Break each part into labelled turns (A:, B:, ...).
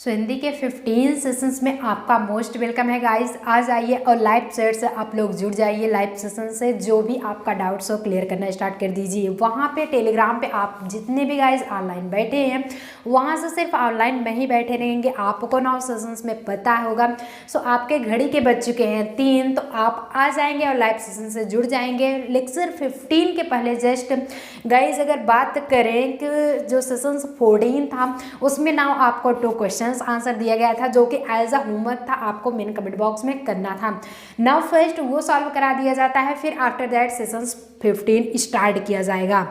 A: हिंदी के 15 सेशंस में आपका मोस्ट वेलकम है गाइस। आज आइए और लाइव चैट से आप लोग जुड़ जाइए। लाइव सेशन से जो भी आपका डाउट्स हो क्लियर करना स्टार्ट कर दीजिए। वहाँ पे टेलीग्राम पे आप जितने भी गाइस ऑनलाइन बैठे हैं वहाँ से सिर्फ ऑनलाइन में ही बैठे रहेंगे। आपको 9 सेशंस में पता होगा। आपके घड़ी के बज चुके हैं 3, तो आप आ जाएंगे और लाइव सेशन से जुड़ जाएंगे। लेक्चर 15 के पहले जस्ट गाइस अगर बात करें कि जो सेशंस 14 था उसमें नाउ आपको 2 क्वेश्चन आंसर दिया गया था जो कि एज अ होमवर्क था, आपको मेन कमेंट बॉक्स में करना था। नाउ फर्स्ट वो सॉल्व करा दिया जाता है, फिर आफ्टर दैट सेशंस 15 स्टार्ट किया जाएगा।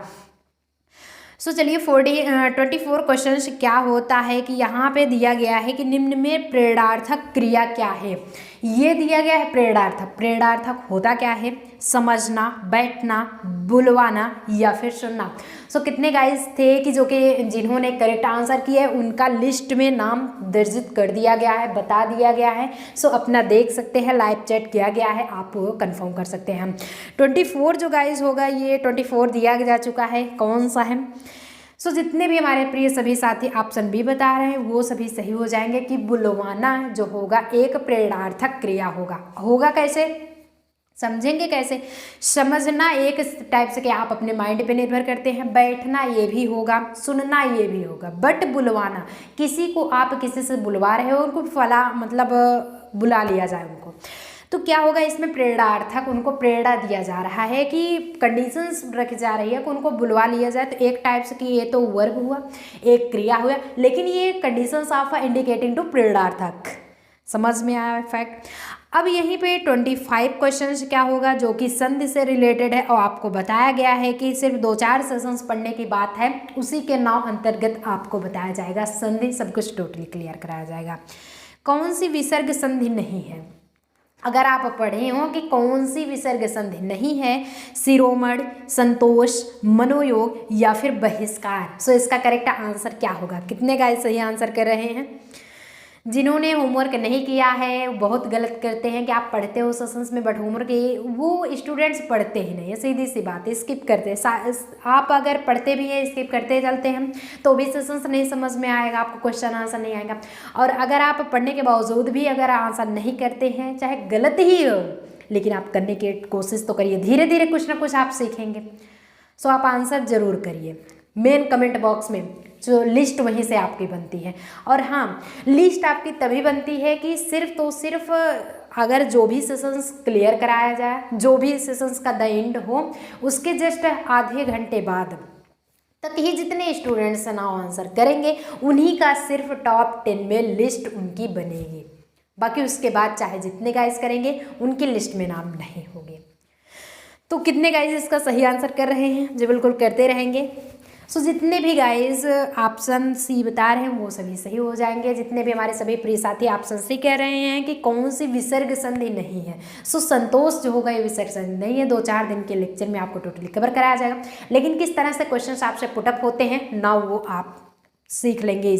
A: चलिए 24 क्वेश्चन क्या होता है कि यहाँ पे दिया गया है कि निम्न में प्रेरणार्थक क्रिया क्या है। ये दिया गया है प्रेरणार्थक। प्रेरणार्थक होता क्या है? समझना, बैठना, बुलवाना या फिर सुनना। कितने गाइस थे कि जो कि जिन्होंने करेक्ट आंसर किया है उनका लिस्ट में नाम दर्जित कर दिया गया है, बता दिया गया है। अपना देख सकते हैं, लाइव चैट किया गया है, आप कंफर्म कर सकते हैं। 24 जो गाइस होगा ये 24 दिया जा चुका है, कौन सा है? जितने भी हमारे प्रिय सभी साथी ऑप्शन बी बता रहे हैं वो सभी सही हो जाएंगे कि बुलवाना जो होगा एक प्रेरणार्थक क्रिया होगा। होगा कैसे, समझेंगे कैसे? समझना एक टाइप से कि आप अपने माइंड पे निर्भर करते हैं, बैठना ये भी होगा, सुनना ये भी होगा, बट बुलवाना किसी को आप किसी से बुलवा रहे हो, उनको फला मतलब बुला लिया जाए उनको, तो क्या होगा इसमें प्रेरणार्थक, उनको प्रेरणा दिया जा रहा है कि कंडीशंस रखी जा रही है कि उनको बुलवा लिया जाए। तो एक टाइप से कि ये तो वर्ब हुआ, एक क्रिया हुआ, लेकिन ये कंडीशंस ऑफ इंडिकेटिंग टू प्रेरणार्थक। समझ में आया फैक्ट? अब यहीं पे 25 क्वेश्चंस क्या होगा जो कि संधि से रिलेटेड है और आपको बताया गया है कि सिर्फ 2-4 सेशंस पढ़ने की बात है, उसी के नाम अंतर्गत आपको बताया जाएगा। संधि सब कुछ टोटली क्लियर कराया जाएगा। कौन सी विसर्ग संधि नहीं है? अगर आप पढ़े हो कि कौन सी विसर्ग संधि नहीं है, शिरोमणि, संतोष, मनोयोग या फिर बहिष्कार। इसका करेक्ट आंसर क्या होगा? कितने गाइस सही आंसर कर रहे हैं? जिन्होंने होमवर्क नहीं किया है बहुत गलत करते हैं कि आप पढ़ते हो सेशंस में बट होमवर्क वो स्टूडेंट्स पढ़ते ही नहीं है, सीधी सी बात है, स्किप करते हैं। आप अगर पढ़ते भी हैं स्किप करते चलते हैं तो भी सेशंस नहीं समझ में आएगा, आपको क्वेश्चन आंसर नहीं आएगा। और अगर आप पढ़ने के बावजूद भी अगर आंसर नहीं करते हैं, चाहे गलत ही हो, लेकिन आप करने की कोशिश तो करिए, धीरे धीरे कुछ ना कुछ आप सीखेंगे। आप आंसर जरूर करिए। मेन कमेंट बॉक्स में जो लिस्ट वहीं से आपकी बनती है। और हाँ, लिस्ट आपकी तभी बनती है कि सिर्फ अगर जो भी सेशंस क्लियर कराया जाए, जो भी सेशंस का द एंड हो, उसके जस्ट आधे घंटे बाद तक ही जितने स्टूडेंट्स नाउ आंसर करेंगे उन्हीं का सिर्फ टॉप 10 में लिस्ट उनकी बनेगी। बाकी उसके बाद चाहे जितने गाइस करेंगे उनकी लिस्ट में नाम नहीं होंगे। तो कितने गाइस इसका सही आंसर कर रहे हैं? जो बिल्कुल करते रहेंगे। जितने भी गाइस ऑप्शन सी बता रहे हैं वो सभी सही हो जाएंगे। जितने भी हमारे सभी प्रिय साथी ऑप्शन सी कह रहे हैं कि कौन सी विसर्ग संधि नहीं है, संतोष जो होगा ये विसर्ग संधि नहीं है। 2-4 दिन के लेक्चर में आपको टोटली कवर कराया जाएगा, लेकिन किस तरह से क्वेश्चन आपसे पुटअप होते हैं ना वो आप सीख लेंगे।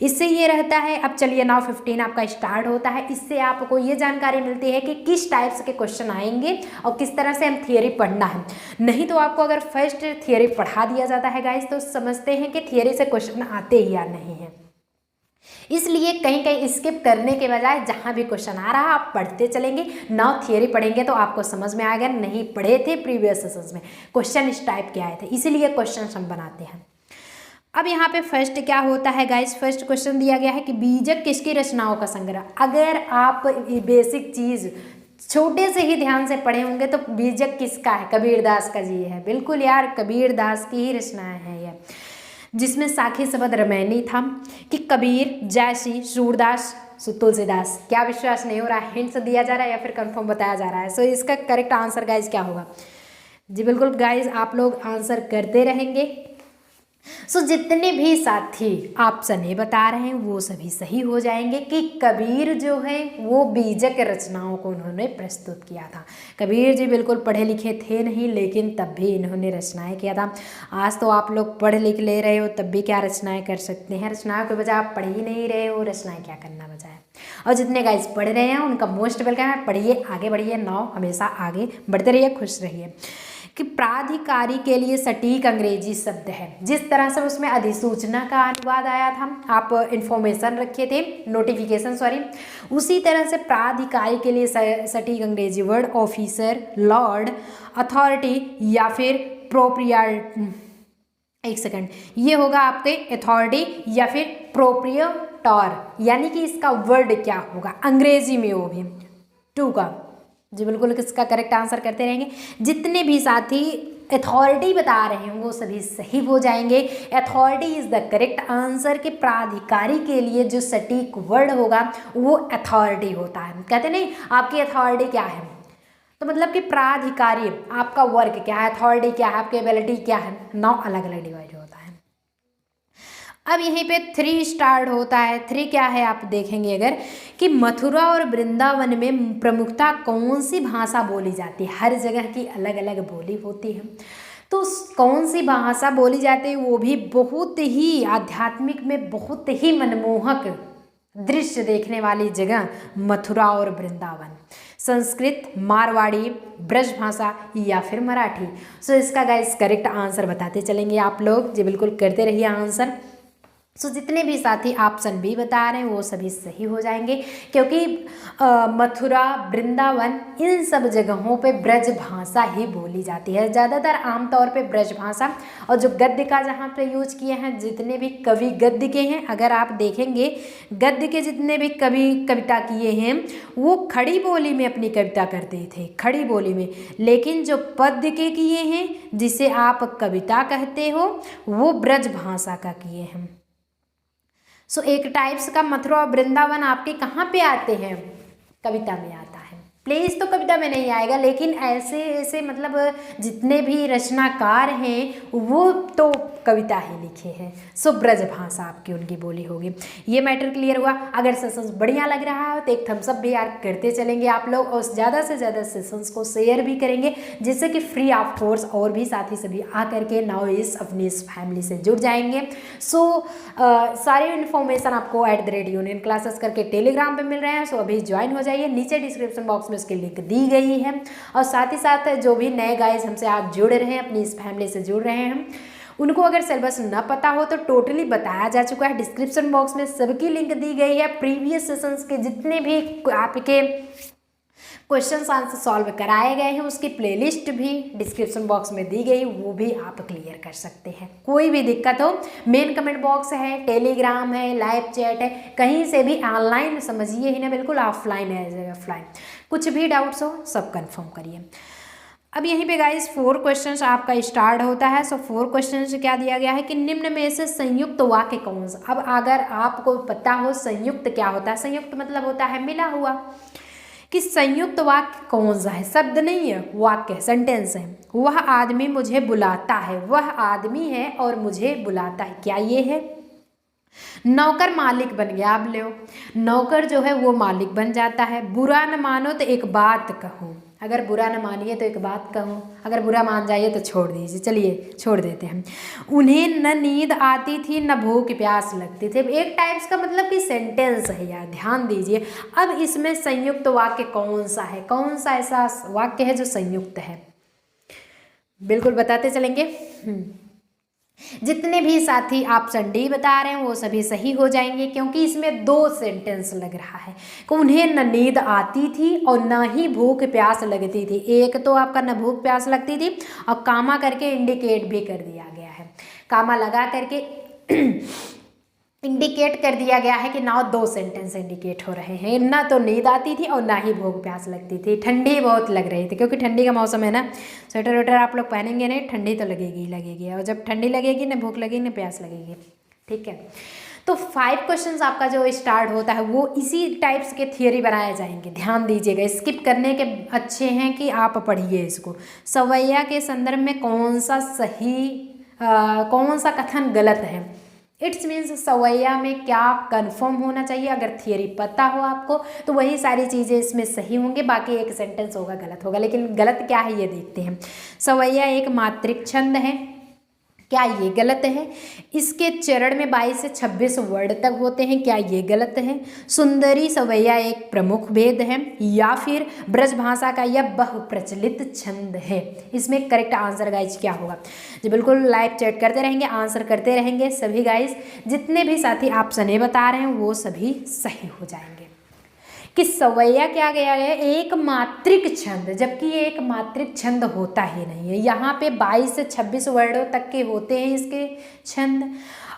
A: इससे ये रहता है। अब चलिए नाउ 15 आपका स्टार्ट होता है। इससे आपको ये जानकारी मिलती है कि किस टाइप्स के क्वेश्चन आएंगे और किस तरह से हम थियरी पढ़ना है। नहीं तो आपको अगर फर्स्ट थियरी पढ़ा दिया जाता है गाइस तो समझते हैं कि थियरी से क्वेश्चन आते ही या नहीं है। इसलिए कहीं कहीं स्किप करने के बजाय जहाँ भी क्वेश्चन आ रहा है आप पढ़ते चलेंगे। नाउ थियरी पढ़ेंगे तो आपको समझ में आएगा। नहीं पढ़े थे प्रीवियस सेशंस में क्वेश्चन इस टाइप के आए थे, इसीलिए क्वेश्चन हम बनाते हैं। अब यहाँ पे फर्स्ट क्या होता है गाइस? फर्स्ट क्वेश्चन दिया गया है कि बीजक किसकी रचनाओं का संग्रह। अगर आप बेसिक चीज़ छोटे से ही ध्यान से पढ़े होंगे तो बीजक किसका है? कबीरदास का जी है। बिल्कुल यार, कबीरदास की ही रचनाएं हैं ये, जिसमें साखी शब्द रामायणी था कि कबीर, जयसी, सूरदास, तुलसीदास। क्या विश्वास नहीं हो रहा? हिंट्स दिया जा रहा है या फिर कंफर्म बताया जा रहा है? इसका करेक्ट आंसर गाइस क्या होगा? जी बिल्कुल गाइस, आप लोग आंसर करते रहेंगे। जितने भी साथी ऑप्शन ए बता रहे हैं वो सभी सही हो जाएंगे कि कबीर जो है वो बीजक रचनाओं को उन्होंने प्रस्तुत किया था। कबीर जी बिल्कुल पढ़े लिखे थे नहीं, लेकिन तब भी इन्होंने रचनाएं किया था। आज तो आप लोग पढ़ लिख ले रहे हो तब भी क्या रचनाएं कर सकते हैं? रचनाओं के बजाय आप पढ़ ही नहीं रहे हो, रचनाएं क्या करना बजाय। और जितने गाइस पढ़ रहे हैं उनका मोस्ट वेलकम है। पढ़िए, आगे बढ़िए, नाउ हमेशा आगे बढ़ते रहिए, खुश रहिए। कि प्राधिकारी के लिए सटीक अंग्रेजी शब्द है। जिस तरह से उसमें अधिसूचना का अनुवाद आया था, आप इंफॉर्मेशन रखे थे, नोटिफिकेशन सॉरी, उसी तरह से प्राधिकारी के लिए सटीक अंग्रेजी वर्ड ऑफिसर, लॉर्ड, अथॉरिटी या फिर प्रोप्रियर, एक सेकंड, ये होगा आपके अथॉरिटी या फिर प्रोप्रिएटर, यानी कि इसका वर्ड क्या होगा अंग्रेजी में, वो भी टू का जी बिल्कुल किसका करेक्ट आंसर करते रहेंगे। जितने भी साथी अथॉरिटी बता रहे हैं वो सभी सही हो जाएंगे। Authority is the correct answer कि प्राधिकारी के लिए जो सटीक वर्ड होगा वो अथॉरिटी होता है। कहते नहीं आपकी अथॉरिटी क्या है, तो मतलब कि प्राधिकारी आपका वर्क क्या है, अथॉरिटी क्या है, आपकी एबिलिटी क्या है, 9 अलग अलग डिवाइड होता है। अब यहीं पे 3 स्टार्ट होता है। 3 क्या है आप देखेंगे अगर कि मथुरा और वृंदावन में प्रमुखता कौन सी भाषा बोली जाती है। हर जगह की अलग अलग बोली होती है, तो कौन सी भाषा बोली जाती है वो भी बहुत ही आध्यात्मिक में बहुत ही मनमोहक दृश्य देखने वाली जगह मथुरा और वृंदावन। संस्कृत, मारवाड़ी, ब्रज भाषा या फिर मराठी। सो इसका गाइस करेक्ट आंसर बताते चलेंगे आप लोग जी, बिल्कुल करते रहिए आंसर। सो जितने भी साथी ऑप्शन बी बता रहे हैं वो सभी सही हो जाएंगे, क्योंकि मथुरा, वृंदावन इन सब जगहों पे ब्रज भाषा ही बोली जाती है ज़्यादातर, आमतौर पे ब्रज भाषा। और जो गद्य का जहाँ पे यूज किए हैं, जितने भी कवि गद्य के हैं, अगर आप देखेंगे गद्य के जितने भी कवि कविता किए हैं वो खड़ी बोली में अपनी कविता करते थे, खड़ी बोली में। लेकिन जो पद्य के किए हैं, जिसे आप कविता कहते हो, वो ब्रज भाषा का किए हैं। सो एक टाइप्स का मथुरा और वृंदावन आपके कहाँ पे आते हैं, कविता में आता है। प्लेस तो कविता में नहीं आएगा, लेकिन ऐसे ऐसे मतलब जितने भी रचनाकार हैं वो तो कविता ही लिखे हैं। सो ब्रज भाषा आपकी उनकी बोली होगी। ये मैटर क्लियर हुआ। अगर सेशंस बढ़िया लग रहा है तो एक थम्स अप भी यार करते चलेंगे आप लोग, और ज़्यादा से ज़्यादा सेशंस को शेयर भी करेंगे, जिससे कि फ्री ऑफ कोर्स और भी साथी सभी आ करके नाउ इस अपनी इस फैमिली से जुड़ जाएंगे। सो सारे इन्फॉर्मेशन आपको @यूनियन क्लासेस करके टेलीग्राम पे मिल रहे हैं। सो अभी ज्वाइन हो जाइए, नीचे डिस्क्रिप्शन बॉक्स में उसकी लिंक दी गई है। और साथ ही साथ जो भी नए गाइज हमसे आज जुड़ रहे हैं, अपनी इस फैमिली से जुड़ रहे हैं, उनको अगर सिलेबस न पता हो तो टोटली बताया जा चुका है। डिस्क्रिप्शन बॉक्स में सबकी लिंक दी गई है। प्रीवियस सेशंस के जितने भी आपके क्वेश्चन आंसर सॉल्व कराए गए हैं उसकी प्लेलिस्ट भी डिस्क्रिप्शन बॉक्स में दी गई, वो भी आप क्लियर कर सकते हैं। कोई भी दिक्कत हो, मेन कमेंट बॉक्स है, टेलीग्राम है, लाइव चैट है, कहीं से भी ऑनलाइन समझिए ही ना, बिल्कुल ऑफलाइन है ऑफलाइन, कुछ भी डाउट्स हो सब कंफर्म करिए। अब यहीं पे गाइस 4 क्वेश्चंस आपका स्टार्ट होता है। सो 4 क्वेश्चंस क्या दिया गया है कि निम्न में से संयुक्त वाक्य कौन सा। अब अगर आपको पता हो संयुक्त क्या होता है, संयुक्त मतलब होता है मिला हुआ, कि संयुक्त वाक्य कौन सा है, शब्द नहीं है, वाक्य है, सेंटेंस है। वह आदमी मुझे बुलाता है, वह आदमी है और मुझे बुलाता है, क्या ये है। नौकर मालिक बन गया, आप ले नौकर जो है वो मालिक बन जाता है। बुरा न मानो तो एक बात कहूँ, अगर बुरा न मानिए तो एक बात कहूँ, अगर बुरा मान जाइए तो छोड़ दीजिए, चलिए छोड़ देते हैं। उन्हें न नींद आती थी न भूख प्यास लगती थी, एक टाइप्स का मतलब कि सेंटेंस है यार, ध्यान दीजिए। अब इसमें संयुक्त वाक्य कौन सा है, कौन सा ऐसा वाक्य है जो संयुक्त है, बिल्कुल बताते चलेंगे। जितने भी साथी ऑप्शन डी बता रहे हैं वो सभी सही हो जाएंगे, क्योंकि इसमें 2 सेंटेंस लग रहा है कि उन्हें न नींद आती थी और न ही भूख प्यास लगती थी। एक तो आपका न भूख प्यास लगती थी और कामा करके इंडिकेट भी कर दिया गया है, कामा लगा करके इंडिकेट कर दिया गया है कि ना 2 सेंटेंस इंडिकेट हो रहे हैं, ना तो नींद आती थी और ना ही भूख प्यास लगती थी। ठंडी बहुत लग रही थी, क्योंकि ठंडी का मौसम है ना, स्वेटर वेटर आप लोग पहनेंगे नहीं, ठंडी तो लगेगी लगेगी, और जब ठंडी लगेगी ना भूख लगेगी ना प्यास लगेगी, ठीक है। तो 5 क्वेश्चंस आपका जो स्टार्ट होता है वो इसी टाइप्स के थियरी बनाए जाएंगे, ध्यान दीजिएगा, स्किप करने के अच्छे हैं कि आप पढ़िए इसको। सवैया के संदर्भ में कौन सा सही कौन सा कथन गलत है, इट्स मीन्स सवैया में क्या कंफर्म होना चाहिए। अगर थियरी पता हो आपको तो वही सारी चीज़ें इसमें सही होंगे, बाकी एक सेंटेंस होगा गलत होगा। लेकिन गलत क्या है ये देखते हैं। सवैया एक मात्रिक छंद है, क्या ये गलत है? इसके चरण में 22 से 26 वर्ड तक होते हैं, क्या ये गलत है? सुंदरी सवैया एक प्रमुख भेद है, या फिर ब्रज भाषा का यह बहुप्रचलित छंद है? इसमें करेक्ट आंसर गाइज क्या होगा? जी बिल्कुल, लाइव चैट करते रहेंगे, आंसर करते रहेंगे सभी गाइज। जितने भी साथी ऑप्शन ए बता रहे हैं वो सभी सही हो जाएंगे। कि सवैया क्या गया है? एक मात्रिक छंद, जबकि ये एक मात्रिक छंद होता ही नहीं है। यहाँ पे 22 से 26 वर्डों तक के होते हैं इसके छंद,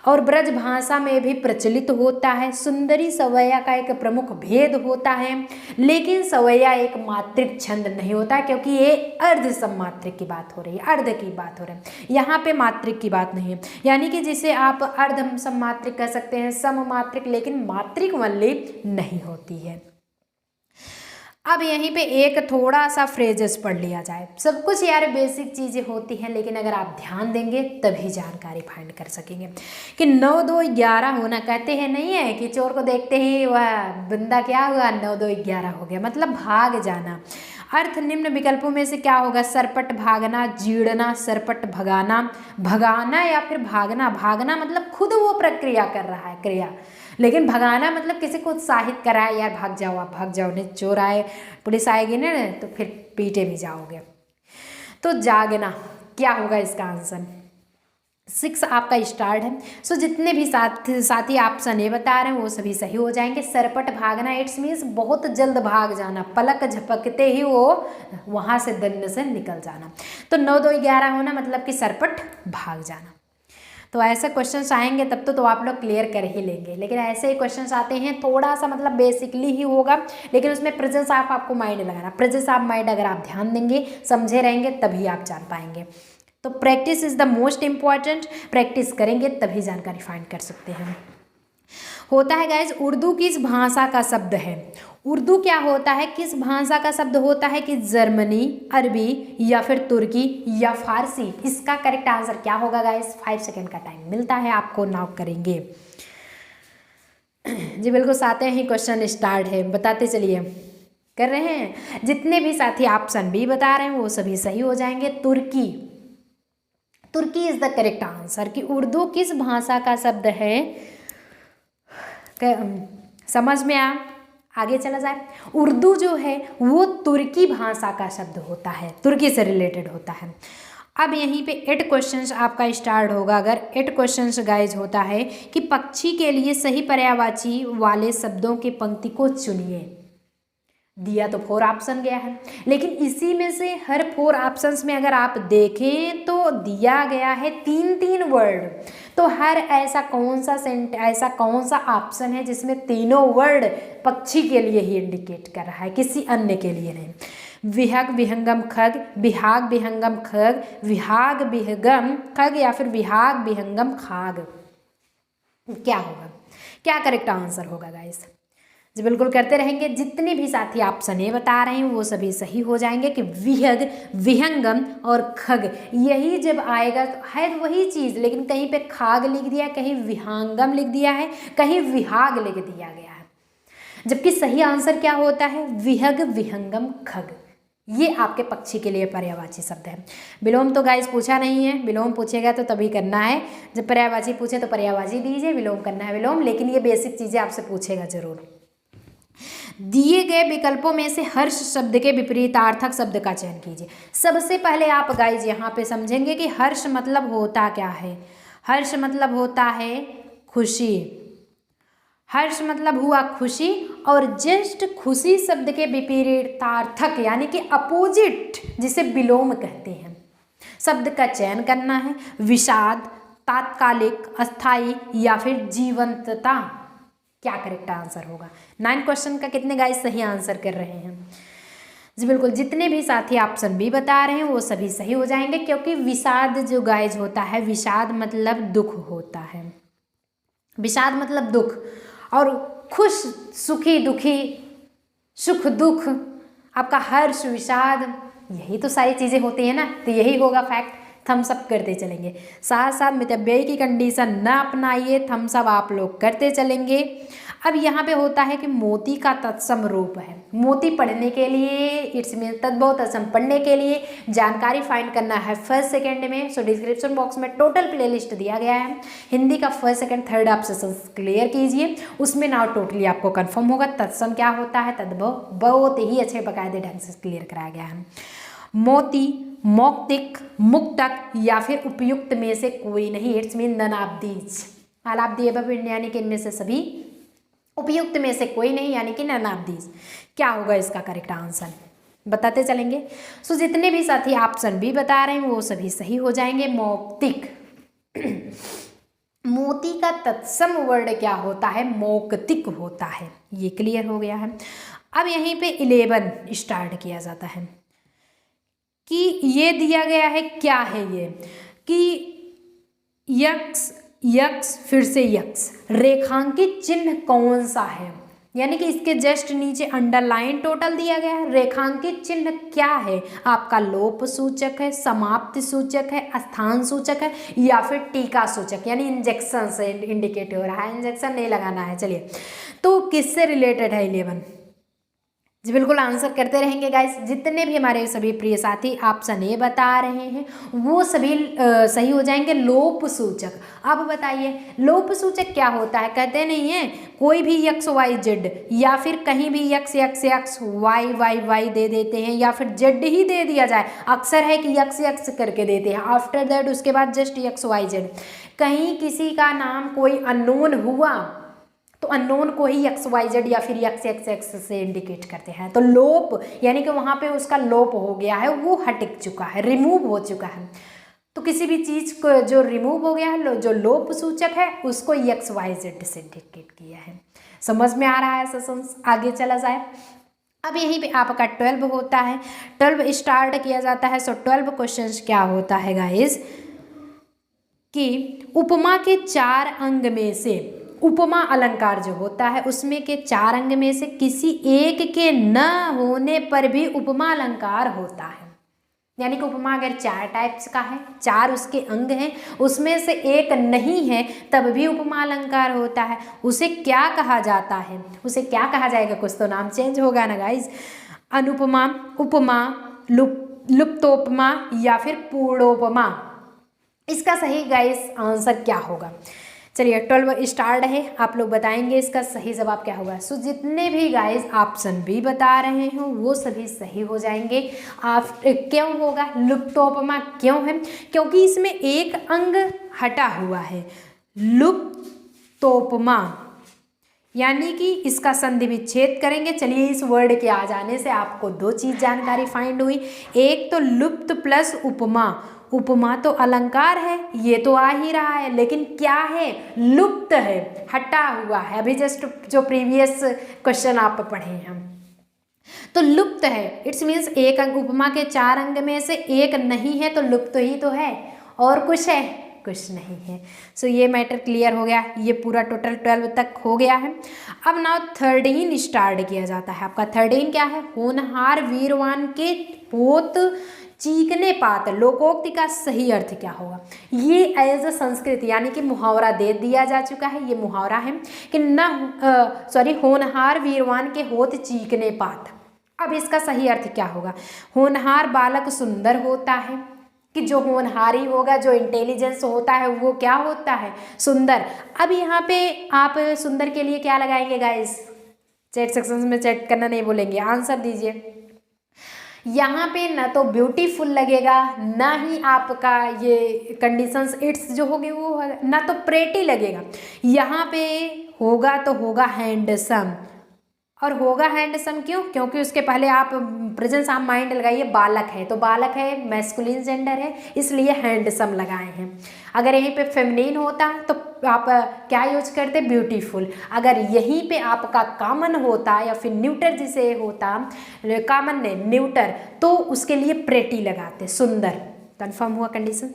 A: और ब्रज भाषा में भी प्रचलित होता है। सुंदरी सवैया का एक प्रमुख भेद होता है, लेकिन सवैया एक मात्रिक छंद नहीं होता, क्योंकि ये अर्ध सममात्रिक की बात हो रही है, अर्ध की बात हो रही है, यहाँ पे मात्रिक की बात नहीं है। यानी कि जिसे आप अर्ध सममात्रिक कह सकते हैं, सममात्रिक, लेकिन मात्रिक वाली नहीं होती है। अब यहीं पे एक थोड़ा सा फ्रेजेस पढ़ लिया जाए। सब कुछ यार बेसिक चीज़ें होती हैं, लेकिन अगर आप ध्यान देंगे तभी जानकारी फाइंड कर सकेंगे। कि 9 2 11 होना, कहते हैं नहीं है कि चोर को देखते ही वह बंदा क्या हुआ, 9 2 11 हो गया, मतलब भाग जाना। अर्थ निम्न विकल्पों में से क्या होगा? सरपट भागना, जीड़ना, सरपट भगाना, भगाना या फिर भागना। भागना मतलब खुद वो प्रक्रिया कर रहा है, क्रिया, लेकिन भगाना मतलब किसी को उत्साहित कराए, यार भाग जाओ, आप भाग जाओ, नहीं चोर आए, पुलिस आएगी ना तो फिर पीटे भी जाओगे। तो जागना क्या होगा इसका आंसर? 6 आपका स्टार्ट है। सो जितने भी साथी ऑप्शन ए बता रहे हैं वो सभी सही हो जाएंगे। सरपट भागना इट्स मीन्स बहुत जल्द भाग जाना, पलक झपकते ही वो वहाँ से दंड से निकल जाना। तो 9 2 11 होना मतलब कि सरपट भाग जाना। तो ऐसे क्वेश्चंस आएंगे तब तो आप लोग क्लियर कर ही लेंगे, लेकिन ऐसे ही क्वेश्चंस आते हैं थोड़ा सा मतलब बेसिकली ही होगा, लेकिन उसमें प्रेजेंस ऑफ आपको माइंड लगाना। प्रेजेंस ऑफ माइंड अगर आप ध्यान देंगे, समझे रहेंगे, तभी आप जान पाएंगे। तो practice is the most important, practice करेंगे तभी जानकारी फाइंड कर सकते हैं। होता है गाइज, उर्दू किस भाषा का शब्द है? उर्दू क्या होता है, किस भाषा का शब्द होता है? कि जर्मनी, अरबी या फिर तुर्की या फारसी? इसका करेक्ट आंसर क्या होगा गाइज? 5 सेकेंड का टाइम मिलता है आपको, नाउ करेंगे। जी बिल्कुल, साथ ही क्वेश्चन स्टार्ट है, बताते चलिए, कर रहे हैं। जितने भी साथी ऑप्शन बी बता रहे हैं वो सभी सही हो जाएंगे। तुर्की, तुर्की इज द करेक्ट आंसर। कि उर्दू किस भाषा का शब्द है? समझ में आगे चला जाए। उर्दू जो है वो तुर्की भाषा का शब्द होता है, तुर्की से रिलेटेड होता है। अब यहीं पे 8 क्वेश्चंस आपका स्टार्ट होगा। अगर 8 क्वेश्चंस गाइज होता है कि पक्षी के लिए सही पर्यायवाची वाले शब्दों की पंक्ति को चुनिए। दिया तो 4 ऑप्शन गया है, लेकिन इसी में से हर 4 ऑप्शंस में अगर आप देखें तो दिया गया है 3-3 वर्ड। तो हर ऐसा कौन सा ऑप्शन है जिसमें तीनों वर्ड पक्षी के लिए ही इंडिकेट कर रहा है, किसी अन्य के लिए नहीं? विहग विहंगम खग, विहाग विहंगम खग, विहाग विहंगम खग या फिर विहाग विहंगम खाग? क्या होगा, क्या करेक्ट आंसर होगा गाइस? जी बिल्कुल करते रहेंगे। जितने भी साथी ऑप्शन ए बता रहे हैं वो सभी सही हो जाएंगे। कि विहग, विहंगम और खग, यही जब आएगा तो है वही चीज़, लेकिन कहीं पे खाग लिख दिया, कहीं विहंगम लिख दिया है, कहीं विहाग लिख दिया गया है, जबकि सही आंसर क्या होता है? विहग विहंगम खग। ये आपके पक्षी के लिए पर्यायवाची शब्द है। विलोम तो गाइस पूछा नहीं है, विलोम पूछेगा तो तभी करना है। जब पर्यायवाची पूछे तो पर्यायवाची दीजिए, विलोम करना है विलोम, लेकिन ये बेसिक चीज़ें आपसे पूछेगा जरूर। दिए गए विकल्पों में से हर्ष शब्द के विपरीतार्थक शब्द का चयन कीजिए। सबसे पहले आप गाइज यहाँ पे समझेंगे कि हर्ष मतलब होता क्या है। हर्ष मतलब होता है खुशी, हर्ष मतलब हुआ खुशी, और जस्ट खुशी शब्द के विपरीतार्थक यानी कि अपोजिट, जिसे विलोम कहते हैं, शब्द का चयन करना है। विषाद, तात्कालिक, अस्थाई या फिर जीवंतता? क्या करेक्ट आंसर होगा? 9 क्वेश्चन का कितने गाइस सही आंसर कर रहे हैं? जी बिल्कुल, जितने भी साथी ऑप्शन बी बता रहे हैं वो सभी सही हो जाएंगे, क्योंकि विषाद जो गाइस होता है, विषाद मतलब दुख होता है। विषाद मतलब दुख, और खुश, सुखी, दुखी, सुख, दुख, आपका हर्ष, विषाद, यही तो सारी चीज़ें होती है ना, तो यही होगा फैक्ट। थम्स अप करते चलेंगे। साथ साथ मितव्ययी की कंडीशन न अपनाइए, थम्स अप आप लोग करते चलेंगे। अब यहाँ पे होता है कि मोती का तत्सम रूप है। मोती पढ़ने के लिए इट्स मीन तद्भव तत्सम पढ़ने के लिए जानकारी फाइंड करना है फर्स्ट सेकंड में। सो डिस्क्रिप्शन बॉक्स में टोटल प्लेलिस्ट दिया गया है। हिंदी का फर्स्ट सेकंड थर्ड आप सेशन क्लियर कीजिए, उसमें नाउ टोटली आपको कंफर्म होगा तत्सम क्या होता है, तद्भव बहुत ही अच्छे बकायदे ढंग से क्लियर कराया गया है। मोती, मौक्तिक, मुक्तक या फिर उपयुक्त में से कोई नहीं, it's mean none of these. All of the above यानी कि इनमें से सभी, उपयुक्त में से कोई नहीं यानी कि नन ऑफ दीज। क्या होगा इसका करेक्ट आंसर, बताते चलेंगे। सो जितने भी साथी ऑप्शन भी बता रहे हैं वो सभी सही हो जाएंगे। मौक्तिक, मोती का तत्सम वर्ड क्या होता है, मौक्तिक होता है। ये क्लियर हो गया है। अब यहीं पे 11 स्टार्ट किया जाता है कि ये दिया गया है, क्या है ये, कि यक्स यक्स फिर से यक्स, रेखांकित चिन्ह कौन सा है, यानी कि इसके जस्ट नीचे अंडरलाइन टोटल दिया गया है। रेखांकित चिन्ह क्या है आपका, लोप सूचक है, समाप्ति सूचक है, स्थान सूचक है या फिर टीका सूचक, यानी इंजेक्शन से इंडिकेट हो रहा है। इंजेक्शन नहीं लगाना है। चलिए, तो किससे रिलेटेड है 11 जी, बिल्कुल आंसर करते रहेंगे गाइस। जितने भी हमारे सभी प्रिय साथी ऑप्शन ए बता रहे हैं वो सभी सही हो जाएंगे। लोप सूचक, अब बताइए लोप सूचक क्या होता है। कहते नहीं है कोई भी एक्स वाई जेड या फिर कहीं भी X X X Y Y Y दे देते हैं या फिर जेड ही दे दिया जाए। अक्सर है कि एक्स एक्स करके देते हैं, आफ्टर दैट उसके बाद जस्ट एक्स वाई जेड। कहीं किसी का नाम कोई अननोन हुआ तो अननोन को ही एक्स वाई जेड या फिर एक्स एक्स एक्स से इंडिकेट करते हैं। तो लोप यानी कि वहाँ पे उसका लोप हो गया है, वो हट चुका है, रिमूव हो चुका है। तो किसी भी चीज़ को जो रिमूव हो गया है, जो लोप सूचक है, उसको एक्स वाई जेड से इंडिकेट किया है। समझ में आ रहा है सेशन, आगे चला जाए। अब यहीं पे आपका 12 होता है, 12 स्टार्ट किया जाता है। सो 12 क्वेश्चन क्या होता है गाइस, कि उपमा के 4 अंग में से, उपमा अलंकार जो होता है उसमें के 4 अंग में से किसी एक के न होने पर भी उपमा अलंकार होता है। यानी कि उपमा अगर 4 टाइप्स का है, 4 उसके अंग हैं, उसमें से एक नहीं है तब भी उपमा अलंकार होता है। उसे क्या कहा जाता है, उसे क्या कहा जाएगा, कुछ तो नाम चेंज होगा ना गाइज। अनुपमा, उपमा, लुप्तोपमा या फिर पूर्णोपमा। इसका सही गाइस आंसर क्या होगा। चलिए 12 स्टार्ट है, आप लोग बताएंगे इसका सही जवाब क्या होगा। सो जितने भी गाइस ऑप्शन भी बता रहे हो वो सभी सही हो जाएंगे। आप क्यों होगा, लुप्तोपमा क्यों है, क्योंकि इसमें एक अंग हटा हुआ है। लुप्तोपमा यानी कि इसका संधि विच्छेद करेंगे। चलिए इस वर्ड के आ जाने से आपको 2 चीज़ जानकारी फाइंड हुई। एक तो लुप्त प्लस उपमा, उपमा तो अलंकार है, ये तो आ ही रहा है, लेकिन क्या है, लुप्त है, हटा हुआ है। अभी जस्ट जो प्रीवियस क्वेश्चन आप पढ़े हैं तो लुप्त है, इट्स मीन्स एक अंग, उपमा के 4 अंग में से एक नहीं है तो लुप्त ही तो है, और कुछ है, कुछ नहीं है। सो ये मैटर क्लियर हो गया। ये पूरा टोटल 12 तक हो गया है। अब नाउ 13 स्टार्ट किया जाता है। आपका 13 क्या है, होनहार वीरवान के पोत चीकने पात, लोकोक्ति का सही अर्थ क्या होगा। ये एज अ संस्कृत यानी कि मुहावरा दे दिया जा चुका है। ये मुहावरा है कि होनहार वीरवान के होत चीकने पात। अब इसका सही अर्थ क्या होगा। होनहार बालक सुंदर होता है, कि जो होनहारी होगा, जो इंटेलिजेंस होता है वो क्या होता है, सुंदर। अब यहाँ पे आप सुंदर के लिए क्या लगाएंगे गाइस, चैट सेक्शन में चैट करना नहीं बोलेंगे, आंसर दीजिए। यहाँ पे ना तो ब्यूटीफुल लगेगा, ना ही आपका ये कंडीशंस इट्स जो होगी वो, ना तो प्रेटी लगेगा। यहाँ पे होगा तो होगा हैंडसम, और होगा हैंडसम क्यों, क्योंकि उसके पहले आप प्रेजेंस आप माइंड लगाइए, बालक है तो बालक है, मैस्कुलिन जेंडर है, इसलिए हैंडसम लगाए हैं। अगर यहीं पे फेमिनिन होता तो आप क्या यूज करते, ब्यूटीफुल। अगर यहीं पे आपका कॉमन होता या फिर न्यूटर जिसे होता, कॉमन ने न्यूटर, तो उसके लिए प्रेटी लगाते, सुंदर। कंफर्म हुआ कंडीशन।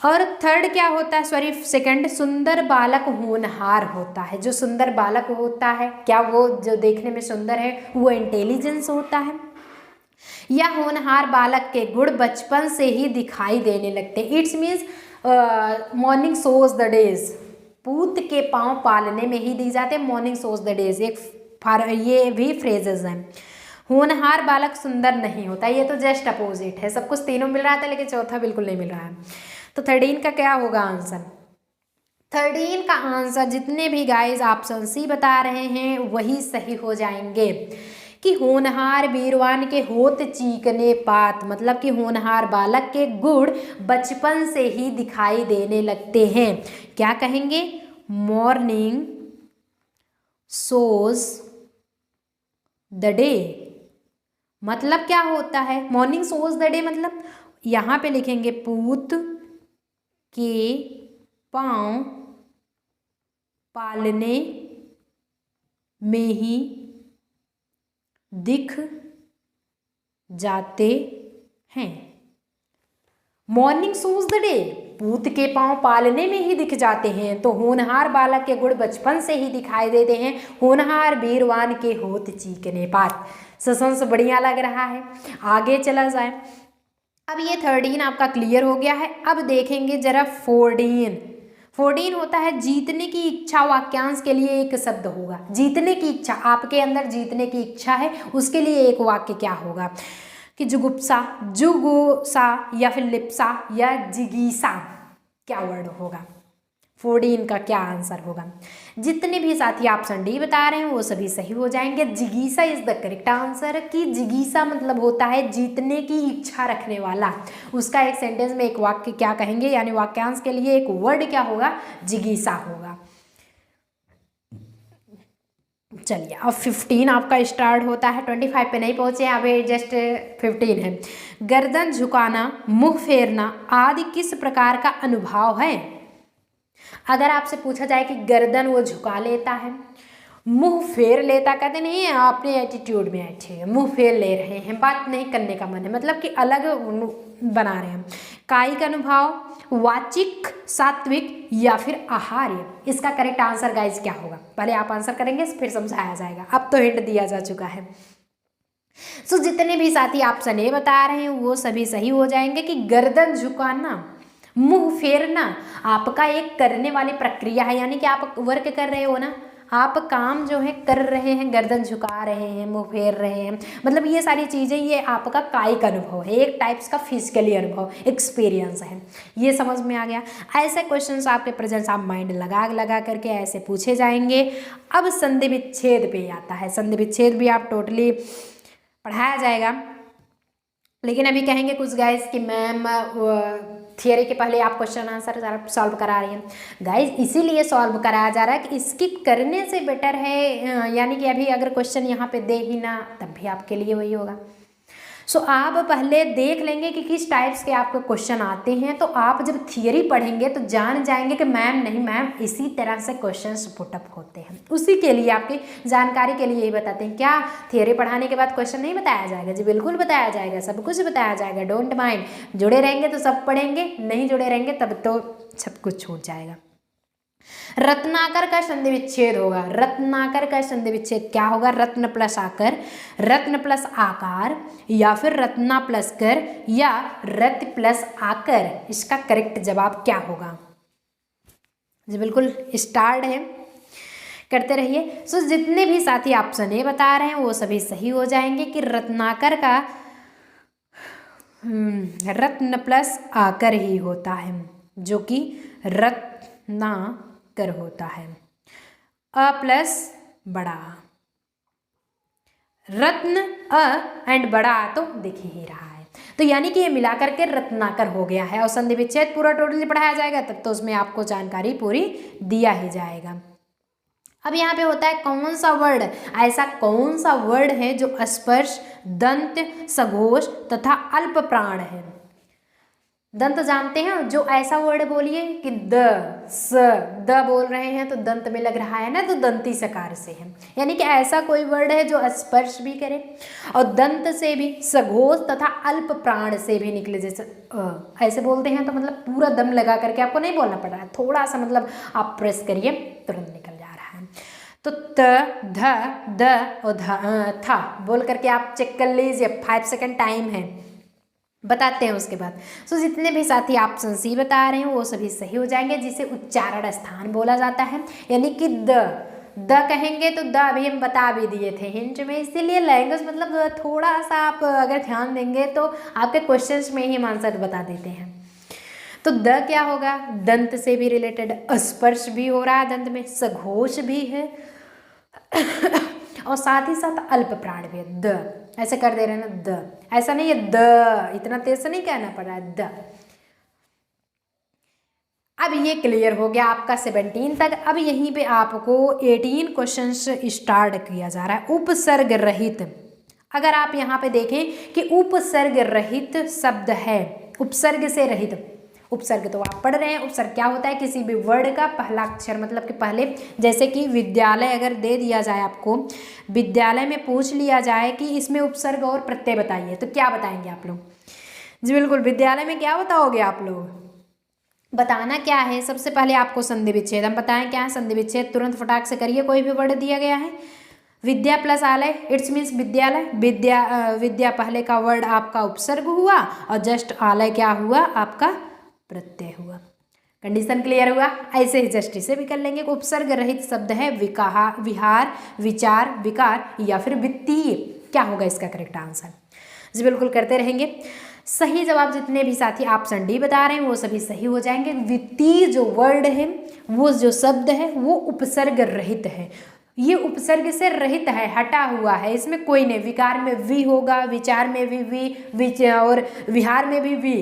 A: और थर्ड क्या होता है, सेकंड, सुंदर बालक होनहार होता है। जो सुंदर बालक होता है, क्या वो जो देखने में सुंदर है वो इंटेलिजेंस होता है। या होनहार बालक के गुण बचपन से ही दिखाई देने लगते। It's means morning shows the days, पूत के पांव पालने में ही दिख जाते, मॉर्निंग सोज द डेज, ये भी फ्रेजेस हैं। होनहार बालक सुंदर नहीं होता, ये तो जस्ट अपोजिट है, सब कुछ तीनों मिल रहा था लेकिन चौथा बिल्कुल नहीं मिल रहा है। तो 13 का क्या होगा आंसर? 13 का आंसर जितने भी गाइस ऑप्शन सी बता रहे हैं वही सही हो जाएंगे कि होनहार वीरवान के होत चीकने पात, मतलब कि होनहार बालक के गुण बचपन से ही दिखाई देने लगते हैं। क्या कहेंगे? मॉर्निंग सोज द डे, मतलब क्या होता है मॉर्निंग सोज द डे? मतलब यहाँ पे लिखेंगे पूत के पांव पालने में ही दिख जाते हैं। मॉर्निंग सोज द डे, पूत के पांव पालने में ही दिख जाते हैं, तो होनहार बालक के गुण बचपन से ही दिखाई देते हैं। होनहार वीरवान के होत चीकने पात। ससेंस बढ़िया लग रहा है, आगे चला जाए। अब ये 13 आपका क्लियर हो गया है। अब देखेंगे जरा 14। 14 होता है जीतने की इच्छा। वाक्यांश के लिए एक शब्द होगा, जीतने की इच्छा, आपके अंदर जीतने की इच्छा है, उसके लिए एक वाक्य क्या होगा कि जुगुप्सा, जुगुसा या फिर लिप्सा या जिगीसा, क्या वर्ड होगा? 14 का क्या आंसर होगा? जितने भी साथी ऑप्शन डी बता रहे हैं वो सभी सही हो जाएंगे। जिगीसा इज द करेक्ट आंसर। कि जिगीसा मतलब होता है जीतने की इच्छा रखने वाला। उसका एक सेंटेंस में एक वाक्य क्या कहेंगे, यानी वाक्यांश के लिए एक वर्ड क्या होगा? जिगीसा होगा। चलिए अब 15 आपका स्टार्ट होता है। 25 पे नहीं पहुंचे, अभी जस्ट 15 है। गर्दन झुकाना, मुंह फेरना आदि किस प्रकार का अनुभव है? अगर आपसे पूछा जाए कि गर्दन वो झुका लेता है, मुंह फेर लेता, कहते नहीं है अपने एटीट्यूड में बैठे, मुंह फेर ले रहे हैं, बात नहीं करने का मन है, मतलब कि अलग बना रहे हैं। कायिक अनुभव, वाचिक, सात्विक या फिर आहार्य, इसका करेक्ट आंसर गाइज क्या होगा? पहले आप आंसर करेंगे फिर समझाया जाएगा, अब तो हिंट दिया जा चुका है। सो जितने भी साथी ऑप्शन ए बता रहे हैं वो सभी सही हो जाएंगे कि गर्दन झुकाना, मुंह फेरना आपका एक करने वाली प्रक्रिया है, यानी कि आप वर्क कर रहे हो ना, आप काम जो है कर रहे हैं, गर्दन झुका रहे हैं, मुंह फेर रहे हैं, मतलब ये सारी चीज़ें ये आपका कायिक अनुभव है, एक टाइप्स का फिजिकली अनुभव, एक्सपीरियंस है। ये समझ में आ गया? ऐसे क्वेश्चंस आपके प्रेजेंस आप माइंड लगा करके ऐसे पूछे जाएंगे। अब संधि विच्छेद पे आता है। संधि विच्छेद भी आप टोटली पढ़ाया जाएगा, लेकिन अभी कहेंगे कुछ गाइस कि मैम थियरी के पहले आप क्वेश्चन आंसर सॉल्व करा रही हैं। गाइस इसीलिए सॉल्व कराया जा रहा है कि स्किप करने से बेटर है, यानी कि अभी अगर क्वेश्चन यहाँ पे दे ही ना तब भी आपके लिए वही होगा। सो आप पहले देख लेंगे कि किस टाइप्स के आपको क्वेश्चन आते हैं, तो आप जब थियरी पढ़ेंगे तो जान जाएंगे कि मैम नहीं मैम इसी तरह से क्वेश्चंस पुटअप होते हैं। उसी के लिए आपकी जानकारी के लिए ही बताते हैं। क्या थियरी पढ़ाने के बाद क्वेश्चन नहीं बताया जाएगा? जी बिल्कुल बताया जाएगा, सब कुछ बताया जाएगा, डोंट माइंड। जुड़े रहेंगे तो सब पढ़ेंगे, नहीं जुड़े रहेंगे तब तो सब कुछ छूट जाएगा। रत्नाकर का संधि विच्छेद होगा। रत्नाकर का संधि विच्छेद क्या होगा? रत्न प्लस आकर, रत्न प्लस आकार, या फिर रत्ना प्लस कर, या रत्न प्लस आकर। इसका करेक्ट जवाब क्या होगा? जी बिल्कुल स्टार्ट है, करते रहिए। सो जितने भी साथी ऑप्शन ए बता रहे हैं वो सभी सही हो जाएंगे कि रत्नाकर का रत्न प्लस आकर ही होता है, जो कि रत्नाकर होता है। अ प्लस बड़ा, रत्न अ एंड बड़ा तो दिख ही रहा है, तो यानी कि ये मिलाकर के रत्नाकर हो गया है। और संधि विच्छेद पूरा टोटली पढ़ाया जाएगा तब तो उसमें आपको जानकारी पूरी दिया ही जाएगा। अब यहाँ पे होता है कौन सा वर्ड, ऐसा कौन सा वर्ड है जो स्पर्श, दंत, सघोष तथा अल्प प्राण है? दंत जानते हैं, जो ऐसा वर्ड बोलिए कि द बोल रहे हैं तो दंत में लग रहा है ना, तो दंती सकार से है, यानी कि ऐसा कोई वर्ड है जो स्पर्श भी करे और दंत से भी, सघोष तथा अल्प प्राण से भी निकले। जैसे ऐसे बोलते हैं तो मतलब पूरा दम लगा करके आपको नहीं बोलना पड़ रहा है, थोड़ा सा मतलब आप प्रेस करिए तुरंत निकल जा रहा है। तो त, ध, द और था बोल करके आप चेक कर लीजिए। 5 सेकंड टाइम है, बताते हैं उसके बाद। सो जितने भी साथी ऑप्शन सी बता रहे हैं वो सभी सही हो जाएंगे, जिसे उच्चारण स्थान बोला जाता है। यानी कि द कहेंगे तो द अभी हम बता भी दिए थे हिंट में, इसीलिए लैंग्वेज मतलब थोड़ा सा आप अगर ध्यान देंगे तो आपके क्वेश्चंस में ही हम आंसर बता देते हैं। तो द क्या होगा, दंत से भी रिलेटेड, स्पर्श भी हो रहा है दंत में, सघोष भी है और साथ ही साथ अल्प प्राण भी है। द ऐसे कर दे रहे हैं ना, द ऐसा नहीं है द, इतना तेज से नहीं कहना पड़ रहा है, द। अब ये क्लियर हो गया आपका 17 तक। अब यहीं पे आपको 18 क्वेश्चंस स्टार्ट किया जा रहा है। उपसर्ग रहित, अगर आप यहाँ पे देखें कि उपसर्ग रहित शब्द है, उपसर्ग से रहित, उपसर्ग तो आप पढ़ रहे हैं। उपसर्ग क्या होता है, किसी भी वर्ड का पहला अक्षर, मतलब कि पहले, जैसे कि विद्यालय अगर दे दिया जाए आपको, विद्यालय में पूछ लिया जाए कि इसमें उपसर्ग और प्रत्यय बताइए, तो क्या बताएंगे आप लोग? जी बिल्कुल, विद्यालय में क्या बताओगे आप लोग? बताना क्या है, सबसे पहले आपको संधि विच्छेद हम बताएं क्या है। संधि विच्छेद तुरंत फटाक से करिए, कोई भी वर्ड दिया गया है। विद्या प्लस आलय, इट्स मीन्स विद्यालय। विद्या पहले का वर्ड आपका उपसर्ग हुआ और जस्ट आलय क्या हुआ, आपका प्रत्यय हुआ। कंडीशन क्लियर हुआ? ऐसे ही जस्ट इसे भी कर लेंगे। उपसर्ग रहित शब्द है विहार, विचार, विकार या फिर वित्तीय। क्या होगा इसका करेक्ट आंसर? जी बिल्कुल, करते रहेंगे। सही जवाब जितने भी साथी ऑप्शन डी बता रहे हैं वो सभी सही हो जाएंगे। वित्तीय जो वर्ड है, वो जो शब्द है वो उपसर्ग रहित है। ये उपसर्ग से रहित है, हटा हुआ है, इसमें कोई नहीं। विकार में वी होगा, विचार में भी वी, और विहार में भी वी,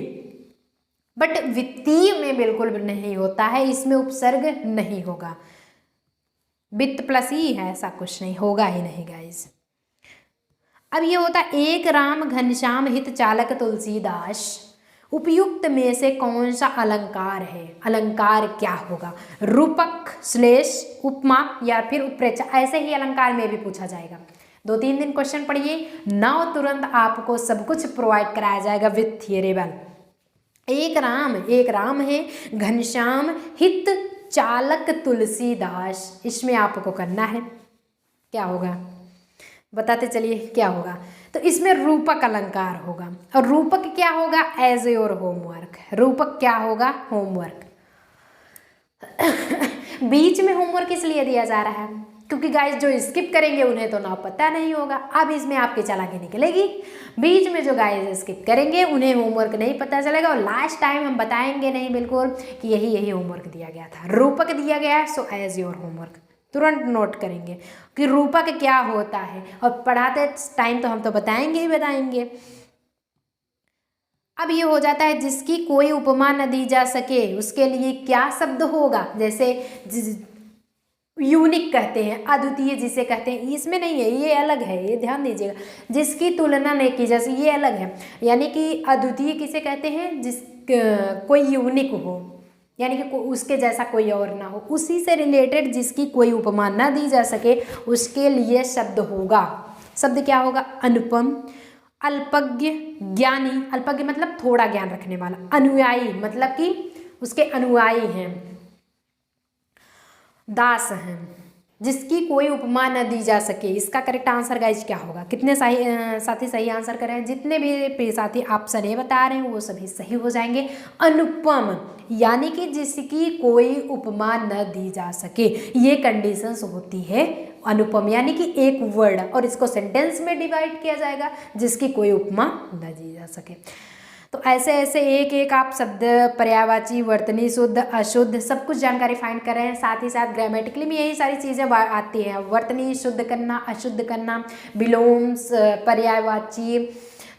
A: बट वित्तीय में बिल्कुल भी नहीं होता है, इसमें उपसर्ग नहीं होगा। वित्त प्लस ही है, ऐसा कुछ नहीं होगा ही नहीं गाइस। अब ये होता है एक राम घनश्याम हित चालक तुलसीदास, उपयुक्त में से कौन सा अलंकार है? अलंकार क्या होगा? रूपक, श्लेष, उपमा या फिर उत्प्रेक्षा। ऐसे ही अलंकार में भी पूछा जाएगा। 2-3 दिन क्वेश्चन पढ़िए, नाउ तुरंत आपको सब कुछ प्रोवाइड कराया जाएगा विथ थियरेबल। एक राम है, घनश्याम हित चालक तुलसीदास, इसमें आपको करना है क्या होगा, बताते चलिए क्या होगा। तो इसमें रूपक अलंकार होगा, और रूपक क्या होगा? As your homework. रूपक क्या होगा? होमवर्क। बीच में होमवर्क इसलिए दिया जा रहा है क्योंकि गाइस जो स्किप करेंगे उन्हें तो ना पता नहीं होगा। अब इसमें आपकी चालाकी निकलेगी। बीच में जो गाइस स्किप करेंगे उन्हें होमवर्क नहीं पता चलेगा, और लास्ट टाइम हम बताएंगे नहीं बिल्कुल कि यही होमवर्क दिया गया था, रूपक दिया गया है। सो एज योर होमवर्क तुरंत नोट करेंगे कि रूपक क्या होता है, और पढ़ाते टाइम तो हम तो बताएंगे ही बताएंगे। अब ये हो जाता है जिसकी कोई उपमा न दी जा सके, उसके लिए क्या शब्द होगा? जैसे यूनिक कहते हैं, अद्वितीय जिसे कहते हैं, इसमें नहीं है, ये अलग है, ये ध्यान दीजिएगा। जिसकी तुलना नहीं की जैसे ये अलग है, यानी कि अद्वितीय किसे कहते हैं? जिस कोई यूनिक हो, यानी कि उसके जैसा कोई और ना हो, उसी से रिलेटेड जिसकी कोई उपमा ना दी जा सके उसके लिए शब्द होगा। शब्द क्या होगा? अनुपम, अल्पज्ञ, ज्ञानी, अल्पज्ञ मतलब थोड़ा ज्ञान रखने वाला, अनुयायी मतलब कि उसके अनुयायी हैं, दास हैं, जिसकी कोई उपमा न दी जा सके। इसका करेक्ट आंसर गाइज क्या होगा? कितने साथी सही आंसर कर रहे हैं? जितने भी साथी ऑप्शन ए बता रहे हैं वो सभी सही हो जाएंगे। अनुपम यानी कि जिसकी कोई उपमा न दी जा सके, ये कंडीशंस होती है अनुपम, यानी कि एक वर्ड और इसको सेंटेंस में डिवाइड किया जाएगा जिसकी कोई उपमा न दी जा सके। तो ऐसे ऐसे एक आप शब्द, पर्यायवाची, वर्तनी, शुद्ध, अशुद्ध, सब कुछ जानकारी फाइंड कर रहे हैं। साथ ही साथ ग्रामेटिकली में यही सारी चीज़ें आती हैं। वर्तनी शुद्ध करना, अशुद्ध करना, विलोम, पर्यायवाची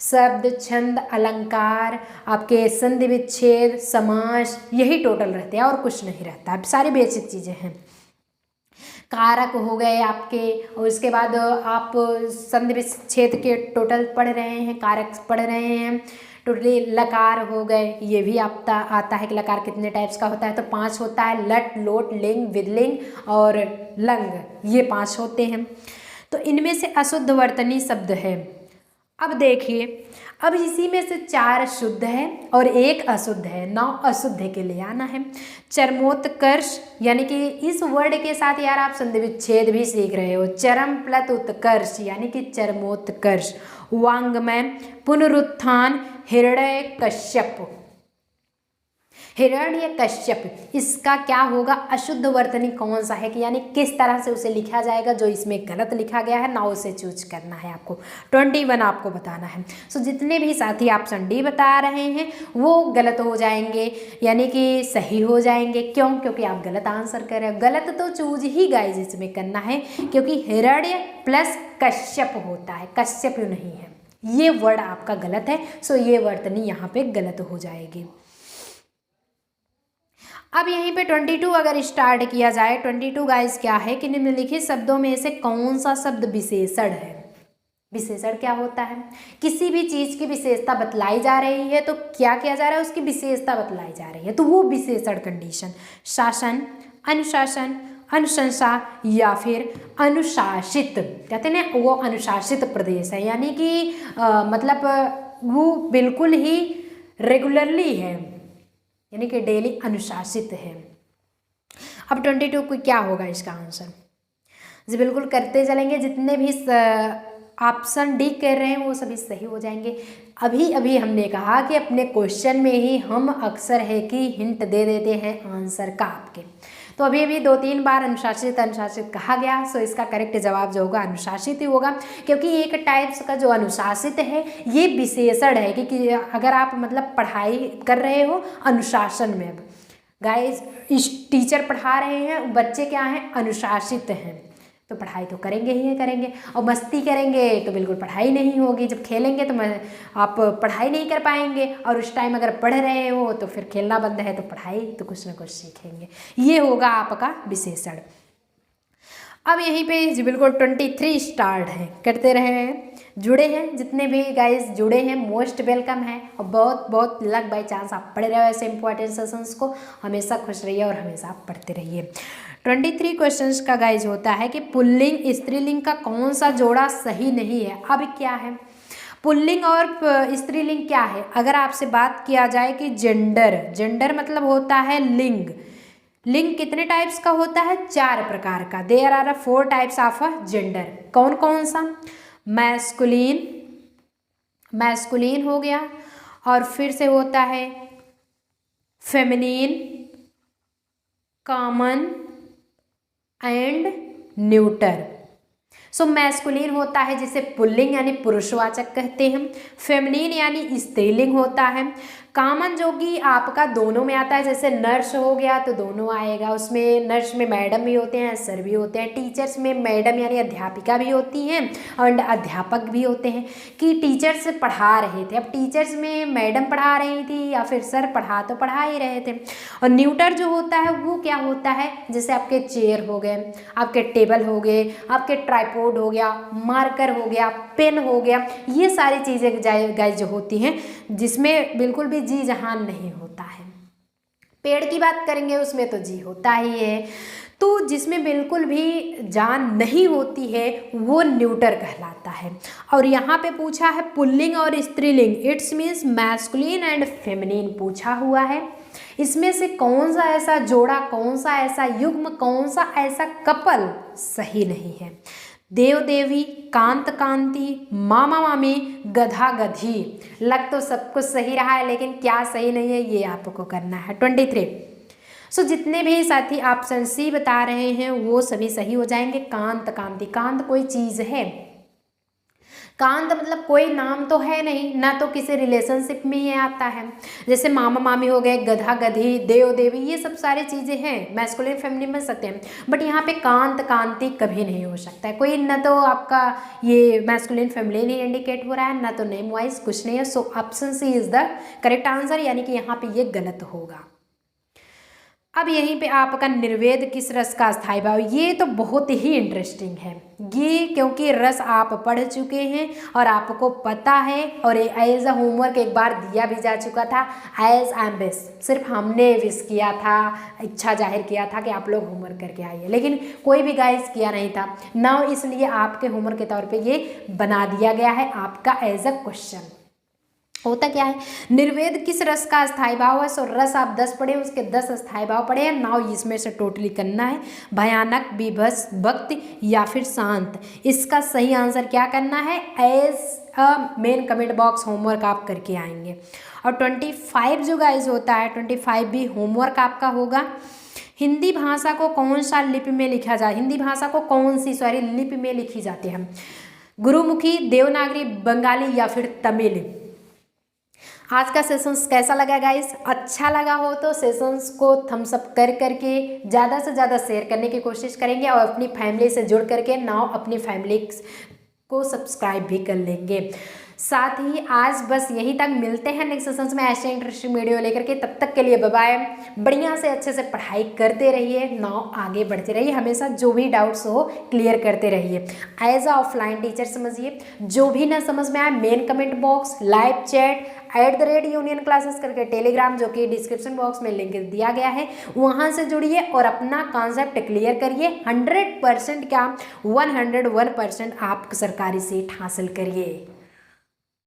A: शब्द, छंद, अलंकार, आपके संधि विच्छेद, समास, यही टोटल रहते हैं और कुछ नहीं रहता। अब सारी बेसिक चीज़ें हैं। कारक हो गए आपके, और उसके बाद आप संधि विच्छेद के टोटल पढ़ रहे हैं, कारक पढ़ रहे हैं टोटली। लकार हो गए, ये भी आता है कि लकार कितने टाइप्स का होता है, तो 5 होता है। लट, लोट, लिंग, विदलिंग और लंग, ये 5 होते हैं। तो इनमें से अशुद्ध वर्तनी शब्द है, अब देखिए, अब इसी में से 4 शुद्ध है और 1 अशुद्ध है, 9 अशुद्ध के लिए आना है। चरमोत्कर्ष यानी कि इस वर्ड के साथ यार आप संधि विच्छेद भी सीख रहे हो। चरम प्लस उत्कर्ष यानी कि चरमोत्कर्ष। वांग्मय, पुनरुत्थान, हिरण्य कश्यप, हिरण्य कश्यप, इसका क्या होगा, अशुद्ध वर्तनी कौन सा है कि यानी किस तरह से उसे लिखा जाएगा। जो इसमें गलत लिखा गया है ना, उसे चूज करना है आपको। 21 आपको बताना है। सो जितने भी साथी ऑप्शन डी बता रहे हैं वो गलत हो जाएंगे, यानी कि सही हो जाएंगे। क्यों? क्योंकि आप गलत आंसर कर रहे हो। गलत तो चूज ही गाइज इसमें करना है, क्योंकि हिरण्य प्लस कश्यप होता है, कश्यप नहीं है। ये वर्ड आपका गलत है। सो ये वर्तनी यहाँ पे गलत हो जाएगी। अब यहीं पे 22 अगर स्टार्ट किया जाए, 22 गाइस क्या है कि निम्नलिखित शब्दों में से कौन सा शब्द विशेषण है। विशेषण क्या होता है, किसी भी चीज की विशेषता बतलाई जा रही है तो क्या किया जा रहा है, उसकी विशेषता बतलाई जा रही है, तो वो विशेषण कंडीशन। शासन, अनुशासन, अनुशंसा या फिर अनुशासित, कहते हैं ना वो अनुशासित प्रदेश है, यानी कि मतलब वो बिल्कुल ही रेगुलरली है, यानी कि डेली अनुशासित है। अब 22 को क्या होगा इसका आंसर, जी बिल्कुल करते चलेंगे। जितने भी ऑप्शन डी कर रहे हैं वो सभी सही हो जाएंगे। अभी अभी हमने कहा कि अपने क्वेश्चन में ही हम अक्सर है कि हिंट दे देते हैं आंसर का आपके। तो अभी अभी 2-3 बार अनुशासित अनुशासित कहा गया। सो इसका करेक्ट जवाब जो होगा अनुशासित ही होगा, क्योंकि एक टाइप्स का जो अनुशासित है ये विशेषण है कि अगर आप मतलब पढ़ाई कर रहे हो अनुशासन में, गाइस इस टीचर पढ़ा रहे हैं, बच्चे क्या हैं अनुशासित हैं, तो पढ़ाई तो करेंगे ही करेंगे। और मस्ती करेंगे तो बिल्कुल पढ़ाई नहीं होगी। जब खेलेंगे तो आप पढ़ाई नहीं कर पाएंगे, और उस टाइम अगर पढ़ रहे हो तो फिर खेलना बंद है, तो पढ़ाई तो कुछ ना कुछ सीखेंगे। ये होगा आपका विशेषण। अब यहीं पे जी बिल्कुल 23 स्टार्ट है, करते रहे हैं, जुड़े हैं जितने भी गाइस जुड़े हैं मोस्ट वेलकम है। और बहुत बहुत लक बाई चांस आप पढ़ रहे हो ऐसे इंपॉर्टेंट सेशंस को, हमेशा खुश रहिए और हमेशा आप पढ़ते रहिए। 23 क्वेश्चंस का गाइज होता है कि पुल्लिंग स्त्रीलिंग का कौन सा जोड़ा सही नहीं है। अब क्या है, पुल्लिंग और स्त्रीलिंग क्या है, अगर आपसे बात किया जाए कि जेंडर, जेंडर मतलब होता है लिंग। लिंग कितने टाइप्स का होता है, 4 प्रकार का। There are 4 types of gender. कौन कौन सा, मैस्कुलिन, मैस्कुलिन हो गया, और फिर से होता है feminine, common and neuter. So masculine होता है जिसे पुल्लिंग यानी पुरुषवाचक कहते हैं। फेमिनिन यानी स्त्रीलिंग होता है। कॉमन जो कि आपका दोनों में आता है, जैसे नर्स हो गया तो दोनों आएगा उसमें। नर्स में मैडम भी होते हैं, सर भी होते हैं। टीचर्स में मैडम यानी अध्यापिका भी होती हैं और अध्यापक भी होते हैं, कि टीचर्स पढ़ा रहे थे। अब टीचर्स में मैडम पढ़ा रही थी या फिर सर पढ़ा ही रहे थे। और न्यूटर जो होता है वो क्या होता है, जैसे आपके चेयर हो गए, आपके टेबल हो गए, आपके ट्राइपॉड हो गया, मार्कर हो गया, पेन हो गया, ये सारी चीज़ें गाइस जो होती हैं जिसमें बिल्कुल भी जी जहान नहीं होता है। पेड़ की बात करेंगे उसमें तो जी होता ही है। तो जिसमें बिल्कुल भी जान नहीं होती है वो न्यूटर कहलाता है। और यहाँ पे पूछा है पुल्लिंग और स्त्रीलिंग, it's means masculine and feminine पूछा हुआ है। इसमें से कौन सा ऐसा जोड़ा, कौन सा ऐसा युग्म, कौन सा ऐसा कपल सही नहीं है। देव देवी, कांत कांति, मामा मामी, गधा गधी। लग तो सब कुछ सही रहा है, लेकिन क्या सही नहीं है ये आपको करना है। 23 सो जितने भी साथी ऑप्शन सी बता रहे हैं वो सभी सही हो जाएंगे। कांत कांति, कांत कोई चीज़ है, कांत मतलब कोई नाम तो है नहीं, ना तो किसी रिलेशनशिप में ये आता है। जैसे मामा मामी हो गए, गधा गधी, देव देवी, ये सब सारी चीज़ें हैं, मैस्कुलिन फेमिनिन बन सकते हैं। बट यहाँ पे कांत कांति कभी नहीं हो सकता है कोई, ना तो आपका ये मैस्कुलिन फेमिनिन ही इंडिकेट हो रहा है, ना तो नेम वाइज कुछ नहीं है। So option C is the correct answer, यानी कि यहाँ पे ये गलत होगा। अब यहीं पे आपका निर्वेद किस रस का स्थायी भाव, ये तो बहुत ही इंटरेस्टिंग है ये, क्योंकि रस आप पढ़ चुके हैं और आपको पता है, और एज अ होमवर्क एक बार दिया भी जा चुका था। एज आई एम विश, सिर्फ हमने विश किया था, इच्छा जाहिर किया था कि आप लोग होमवर्क करके आइए, लेकिन कोई भी गाइस किया नहीं था ना, इसलिए आपके होमवर्क के तौर पे ये बना दिया गया है आपका एज अ क्वेश्चन। होता क्या है, निर्वेद किस रस का स्थायी भाव है, सो रस आप 10 पढ़े, उसके 10 स्थायी भाव पढ़े हैं। नाउ इसमें से टोटली करना है, भयानक, बीभत्स, भक्ति या फिर शांत। इसका सही आंसर क्या करना है, as a main comment box homework आप करके आएंगे। और 25 जो गाइज होता है, 25 भी होमवर्क आपका होगा। हिंदी भाषा को कौन सा लिपि में लिखा जाए, हिंदी भाषा को कौन सी लिपि में लिखी जाती है, गुरुमुखी, देवनागरी, बंगाली या फिर तमिल। आज का सेशंस कैसा लगा गाइस, अच्छा लगा हो तो सेशंस को थम्स अप कर करके ज़्यादा से ज़्यादा शेयर करने की कोशिश करेंगे, और अपनी फैमिली से जुड़ करके नाउ अपनी फैमिली को सब्सक्राइब भी कर लेंगे। साथ ही आज बस यहीं तक, मिलते हैं नेक्स्ट सेशंस में ऐसे इंटरेस्टिंग वीडियो लेकर के, तब तक के लिए बाय बाय। बढ़िया से अच्छे से पढ़ाई करते रहिए, नाउ आगे बढ़ते रहिए, हमेशा जो भी डाउट्स हो क्लियर करते रहिए। एज अ ऑफलाइन टीचर समझिए, जो भी ना समझ में आए main comment box, live chat, @union classes करके टेलीग्राम, जो कि डिस्क्रिप्शन बॉक्स में लिंक दिया गया है, वहाँ से जुड़िए और अपना कॉन्सेप्ट क्लियर करिए। 100% क्या, 101% आप सरकारी सीट हासिल करिए।